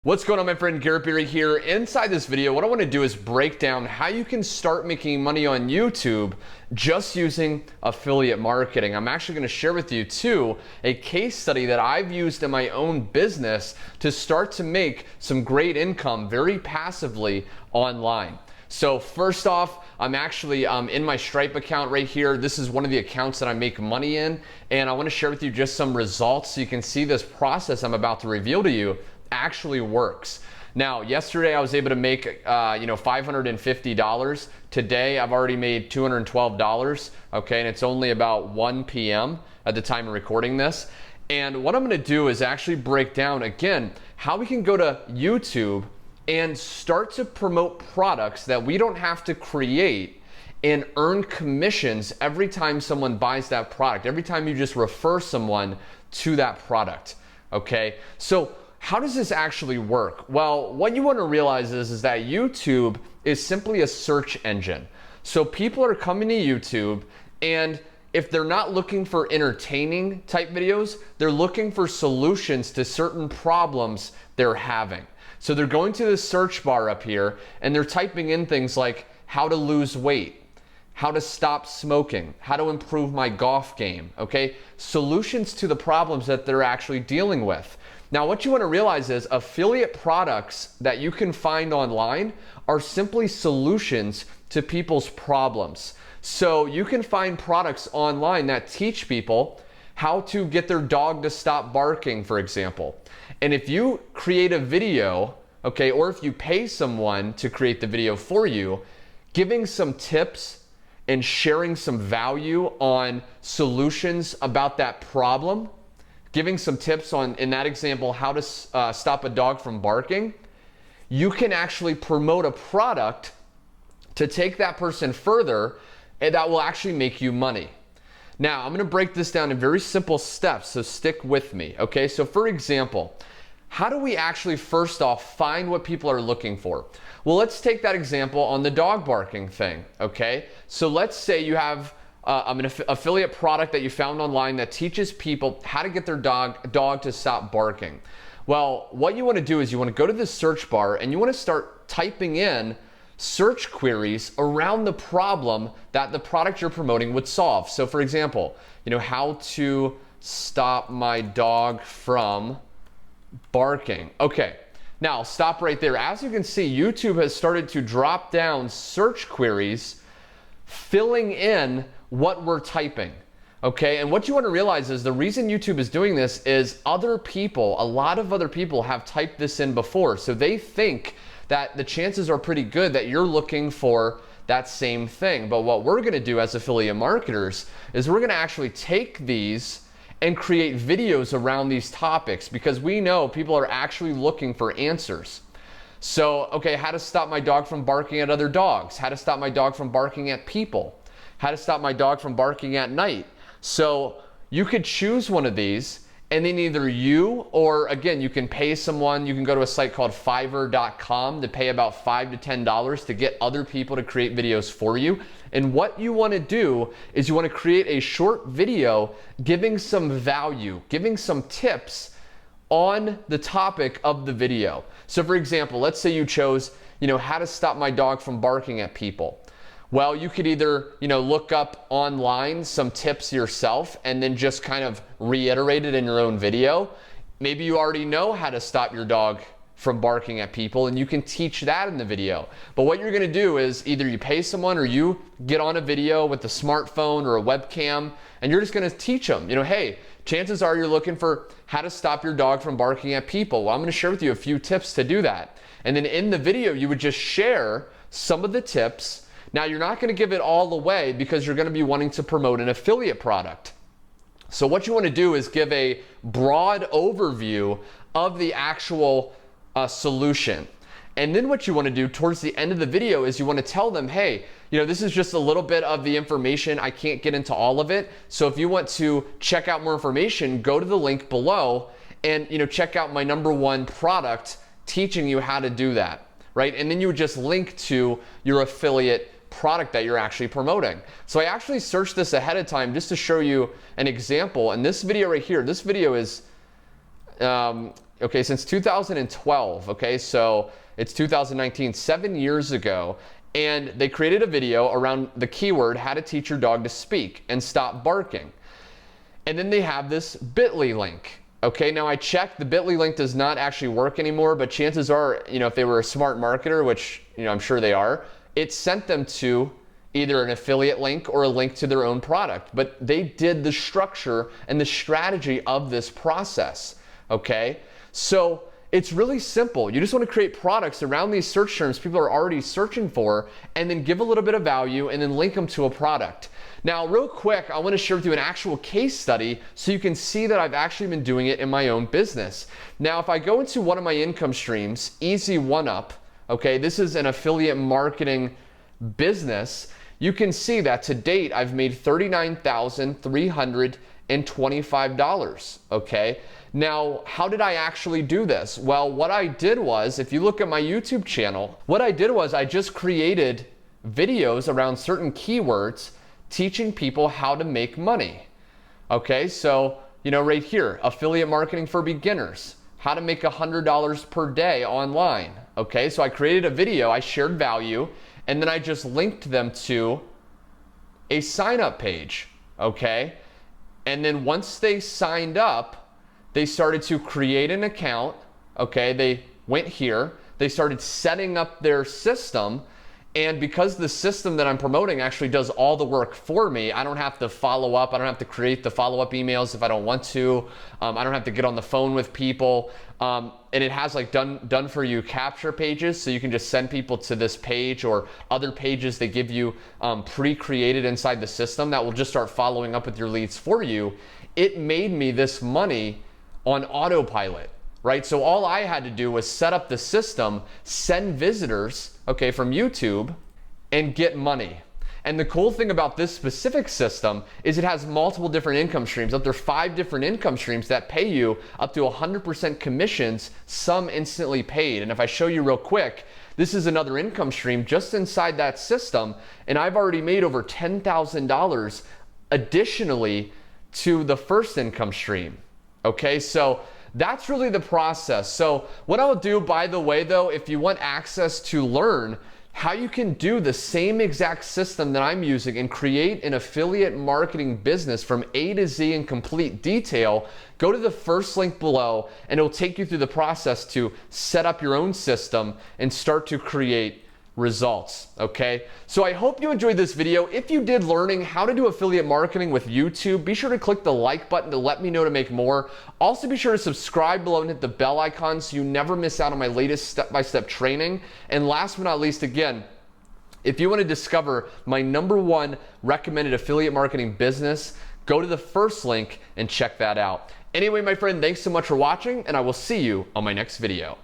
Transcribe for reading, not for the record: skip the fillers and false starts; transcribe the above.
What's going on, my friend? Garrett here. Inside this video, what I want to do is break down how you can start making money on YouTube just using affiliate marketing. I'm actually going to share with you too a case study that I've used in my own business to start to make some great income very passively online. So first off, I'm actually in my Stripe account right here. This is one of the accounts that I make money in, and I want to share with you just some results so you can see this process I'm about to reveal to you actually works. Now, yesterday I was able to make $550. Today I've already made $212, okay, and it's only about 1 p.m. at the time of recording this. And what I'm going to do is actually break down again how we can go to YouTube and start to promote products that we don't have to create and earn commissions every time someone buys that product, every time you just refer someone to that product, okay? So how does this actually work? Well, what you want to realize is that YouTube is simply a search engine. So people are coming to YouTube, and if they're not looking for entertaining type videos, they're looking for solutions to certain problems they're having. So they're going to the search bar up here and they're typing in things like how to lose weight, how to stop smoking, how to improve my golf game, okay? Solutions to the problems that they're actually dealing with. Now, what you want to realize is affiliate products that you can find online are simply solutions to people's problems. So you can find products online that teach people how to get their dog to stop barking, for example. And if you create a video, okay, or if you pay someone to create the video for you, giving some tips and sharing some value on solutions about that problem, giving some tips on, in that example, how to stop a dog from barking, you can actually promote a product to take that person further, and that will actually make you money. Now, I'm going to break this down in very simple steps, so stick with me, okay? So for example, how do we actually first off find what people are looking for? Well, let's take that example on the dog barking thing, okay? So let's say you have an affiliate product that you found online that teaches people how to get their dog to stop barking. Well, what you want to do is you want to go to the search bar and you want to start typing in search queries around the problem that the product you're promoting would solve. So for example, how to stop my dog from barking. Okay, now stop right there. As you can see, YouTube has started to drop down search queries filling in what we're typing, okay? And what you want to realize is the reason YouTube is doing this is a lot of other people have typed this in before, so they think that the chances are pretty good that you're looking for that same thing. But what we're going to do as affiliate marketers is we're going to actually take these and create videos around these topics because we know people are actually looking for answers. So, okay, how to stop my dog from barking at other dogs, how to stop my dog from barking at people, how to stop my dog from barking at night. So you could choose one of these, and then either you, or again, you can pay someone. You can go to a site called Fiverr.com to pay about $5 to $10 to get other people to create videos for you. And what you want to do is you want to create a short video giving some value, giving some tips on the topic of the video. So for example, let's say you chose, how to stop my dog from barking at people. Well, you could either, look up online some tips yourself and then just kind of reiterate it in your own video. Maybe you already know how to stop your dog from barking at people and you can teach that in the video. But what you're going to do is either you pay someone or you get on a video with a smartphone or a webcam and you're just going to teach them, hey, chances are you're looking for how to stop your dog from barking at people. Well, I'm going to share with you a few tips to do that. And then in the video, you would just share some of the tips. Now, you're not going to give it all away because you're going to be wanting to promote an affiliate product. So what you want to do is give a broad overview of the actual solution. And then what you want to do towards the end of the video is you want to tell them, hey, this is just a little bit of the information. I can't get into all of it. So if you want to check out more information, go to the link below and check out my #1 product teaching you how to do that, right? And then you would just link to your affiliate product that you're actually promoting. So I actually searched this ahead of time just to show you an example. And this video right here, this video is Okay, since 2012, okay, so it's 2019, 7 years ago, and they created a video around the keyword, how to teach your dog to speak and stop barking. And then they have this bit.ly link. Okay, now I checked, the bit.ly link does not actually work anymore, but chances are, if they were a smart marketer, which, I'm sure they are, it sent them to either an affiliate link or a link to their own product. But they did the structure and the strategy of this process, okay? So it's really simple. You just want to create products around these search terms people are already searching for, and then give a little bit of value and then link them to a product. Now, real quick, I want to share with you an actual case study so you can see that I've actually been doing it in my own business. Now, if I go into one of my income streams, Easy One Up, okay, this is an affiliate marketing business, you can see that to date I've made $39,325, okay? Now, how did I actually do this? Well, what I did was, if you look at my YouTube channel, what I did was I just created videos around certain keywords teaching people how to make money. Okay, so, right here, affiliate marketing for beginners, how to make $100 per day online. Okay, so I created a video, I shared value, and then I just linked them to a sign-up page, okay? And then once they signed up, they started to create an account, okay? They went here, they started setting up their system, and because the system that I'm promoting actually does all the work for me, I don't have to follow up, I don't have to create the follow-up emails if I don't want to, I don't have to get on the phone with people, and it has like done for you capture pages, so you can just send people to this page or other pages they give you pre-created inside the system that will just start following up with your leads for you. It made me this money on autopilot, right? So all I had to do was set up the system, send visitors, okay, from YouTube, and get money. And the cool thing about this specific system is it has multiple different income streams, up to 5 different income streams that pay you up to 100% commissions, some instantly paid. And if I show you real quick, this is another income stream just inside that system, and I've already made over $10,000 additionally to the first income stream. Okay, so that's really the process. So what I'll do, by the way, though, if you want access to learn how you can do the same exact system that I'm using and create an affiliate marketing business from A to Z in complete detail, go to the first link below and it'll take you through the process to set up your own system and start to create results, okay? So I hope you enjoyed this video. If you did, learning how to do affiliate marketing with YouTube, be sure to click the like button to let me know to make more. Also be sure to subscribe below and hit the bell icon so you never miss out on my latest step-by-step training. And last but not least, again, if you want to discover my #1 recommended affiliate marketing business, go to the first link and check that out. Anyway, my friend, thanks so much for watching, and I will see you on my next video.